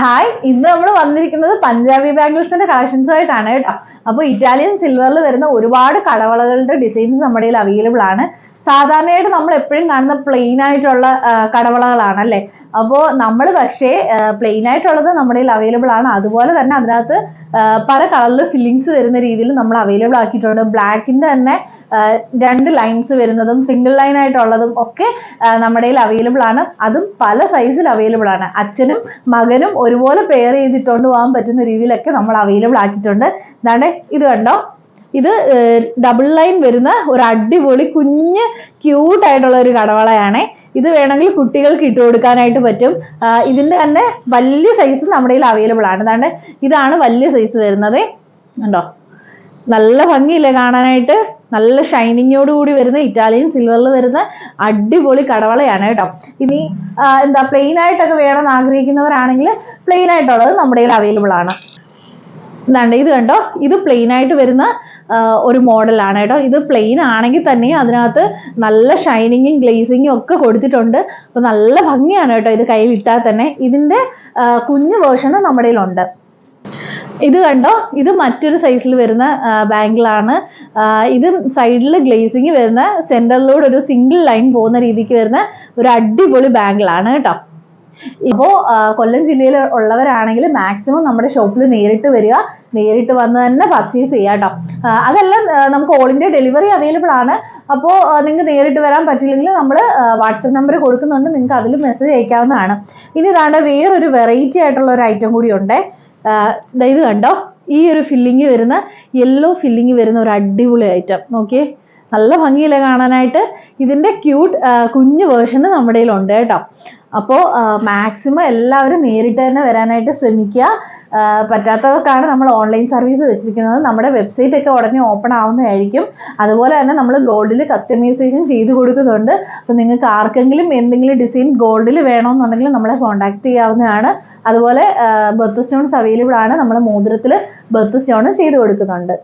Hi, ഇന്ന് നമ്മൾ വന്നിരിക്കുന്നത് പഞ്ചാബി ബാംഗിൾസിന്റെ കളക്ഷൻസ് ആയിട്ടാണ് കേട്ടോ. അപ്പോൾ ഇറ്റാലിയൻ സിൽവറിൽ വരുന്ന ഒരുപാട് കടവളകളുടെ ഡിസൈൻസ് നമ്മുടെ കയ്യിൽ അവൈലബിൾ ആണ്. സാധാരണയായിട്ട് നമ്മൾ എപ്പോഴും കാണുന്ന പ്ലെയിൻ ആയിട്ടുള്ള കടവളകളാണ് അല്ലേ. അപ്പോൾ നമ്മൾ പക്ഷേ പ്ലെയിൻ ആയിട്ടുള്ളത് നമ്മുടെ കയ്യിൽ അവൈലബിൾ ആണ്. അതുപോലെ തന്നെ അതിനകത്ത് പല കളറിൽ ഫില്ലിങ്സ് വരുന്ന രീതിയിൽ നമ്മൾ അവൈലബിൾ ആക്കിയിട്ടുണ്ട്. ബ്ലാക്കിന്റെ തന്നെ രണ്ട് ലൈൻസ് വരുന്നതും സിംഗിൾ ലൈൻ ആയിട്ടുള്ളതും ഒക്കെ നമ്മുടെ കയ്യിൽ അവൈലബിൾ ആണ്. അതും പല സൈസിൽ അവൈലബിൾ ആണ്. അച്ഛനും മകനും ഒരുപോലെ പെയർ ചെയ്തിട്ടുകൊണ്ട് പോകാൻ പറ്റുന്ന രീതിയിലൊക്കെ നമ്മൾ അവൈലബിൾ ആക്കിയിട്ടുണ്ട്. ഇതാണ് ഇത് കണ്ടോ, ഇത് ഡബിൾ ലൈൻ വരുന്ന ഒരു അടിപൊളി കുഞ്ഞ് ക്യൂട്ട് ആയിട്ടുള്ള ഒരു കടവളയാണ്. ഇത് വേണമെങ്കിൽ കുട്ടികൾക്ക് ഇട്ട് കൊടുക്കാനായിട്ട് പറ്റും. ഇതിന്റെ തന്നെ വലിയ സൈസ് നമ്മുടെ കയ്യിൽ അവൈലബിൾ ആണ്. അതാണ്ട് ഇതാണ് വലിയ സൈസ് വരുന്നത്. കണ്ടോ, നല്ല ഭംഗിയില്ലേ കാണാനായിട്ട്. നല്ല ഷൈനിങ്ങോട് കൂടി വരുന്ന ഇറ്റാലിയൻ സിൽവറിൽ വരുന്ന അടിപൊളി കടവളയാണ് കേട്ടോ. ഇനി എന്താ പ്ലെയിൻ ആയിട്ടൊക്കെ വേണമെന്ന് ആഗ്രഹിക്കുന്നവരാണെങ്കിൽ പ്ലെയിൻ ആയിട്ടുള്ളത് നമ്മുടെ കയ്യിൽ അവൈലബിൾ ആണ്. എന്താണ്ട് ഇത് കണ്ടോ, ഇത് പ്ലെയിൻ ആയിട്ട് വരുന്ന ഒരു മോഡലാണ് കേട്ടോ. ഇത് പ്ലെയിൻ ആണെങ്കിൽ തന്നെ അതിനകത്ത് നല്ല ഷൈനിങ്ങും ഗ്ലേസിങ്ങും ഒക്കെ കൊടുത്തിട്ടുണ്ട്. അപ്പൊ നല്ല ഭംഗിയാണ് കേട്ടോ ഇത് കയ്യിൽ ഇട്ടാൽ തന്നെ. ഇതിന്റെ കുഞ്ഞു വേർഷനും നമ്മുടെ കയ്യിലുണ്ട്. ഇത് കണ്ടോ, ഇത് മറ്റൊരു സൈസിൽ വരുന്ന ബാംഗിളാണ്. ഇത് സൈഡിൽ ഗ്ലേസിങ് വരുന്ന, സെന്ററിലൂടെ ഒരു സിംഗിൾ ലൈൻ പോകുന്ന രീതിക്ക് വരുന്ന ഒരു അടിപൊളി ബാംഗിളാണ് കേട്ടോ. ഇപ്പോൾ കൊല്ലം ജില്ലയിൽ ഉള്ളവരാണെങ്കിൽ മാക്സിമം നമ്മുടെ ഷോപ്പിൽ നേരിട്ട് വരിക, നേരിട്ട് വന്ന് തന്നെ പർച്ചേസ് ചെയ്യുക കേട്ടോ. അതെല്ലാം നമുക്ക് ഓൾ ഇന്ത്യ ഡെലിവറി അവൈലബിൾ ആണ്. അപ്പോൾ നിങ്ങൾക്ക് നേരിട്ട് വരാൻ പറ്റില്ലെങ്കിൽ നമ്മൾ വാട്സപ്പ് നമ്പർ കൊടുക്കുന്നുണ്ട്, നിങ്ങൾക്ക് അതിൽ മെസ്സേജ് അയക്കാവുന്നതാണ്. ഇനി ഇതാണ്ട് വേറൊരു വെറൈറ്റി ആയിട്ടുള്ള ഒരു ഐറ്റം കൂടി ഉണ്ട്. ഇത് കണ്ടോ, ഈ ഒരു ഫില്ലിങ് വരുന്ന യെല്ലോ ഫില്ലിങ് വരുന്ന ഒരു അടിപൊളി ഐറ്റം നോക്കിയേ, നല്ല ഭംഗിയില്ല കാണാനായിട്ട്. ഇതിന്റെ ക്യൂട്ട് കുഞ്ഞു വേർഷന് നമ്മുടെ കയ്യിലുണ്ട് കേട്ടോ. അപ്പോൾ മാക്സിമം എല്ലാവരും നേരിട്ട് തന്നെ വരാനായിട്ട് ശ്രമിക്കുക. പറ്റാത്തവർക്കാണ് നമ്മൾ ഓൺലൈൻ സർവീസ് വെച്ചിരിക്കുന്നത്. നമ്മുടെ വെബ്സൈറ്റ് ഒക്കെ ഉടനെ ഓപ്പൺ ആവുന്നതായിരിക്കും. അതുപോലെ തന്നെ നമ്മൾ ഗോൾഡിൽ കസ്റ്റമൈസേഷൻ ചെയ്ത് കൊടുക്കുന്നുണ്ട്. അപ്പോൾ നിങ്ങൾക്ക് ആർക്കെങ്കിലും എന്തെങ്കിലും ഡിസൈൻ ഗോൾഡിൽ വേണമെന്നുണ്ടെങ്കിൽ നമ്മളെ കോൺടാക്ട് ചെയ്യാവുന്നതാണ്. അതുപോലെ ബർത്ത് സ്റ്റോൺസ് അവൈലബിൾ ആണ്. നമ്മൾ മോതിരത്തിൽ ബർത്ത് സ്റ്റോൺ ചെയ്ത് കൊടുക്കുന്നുണ്ട്.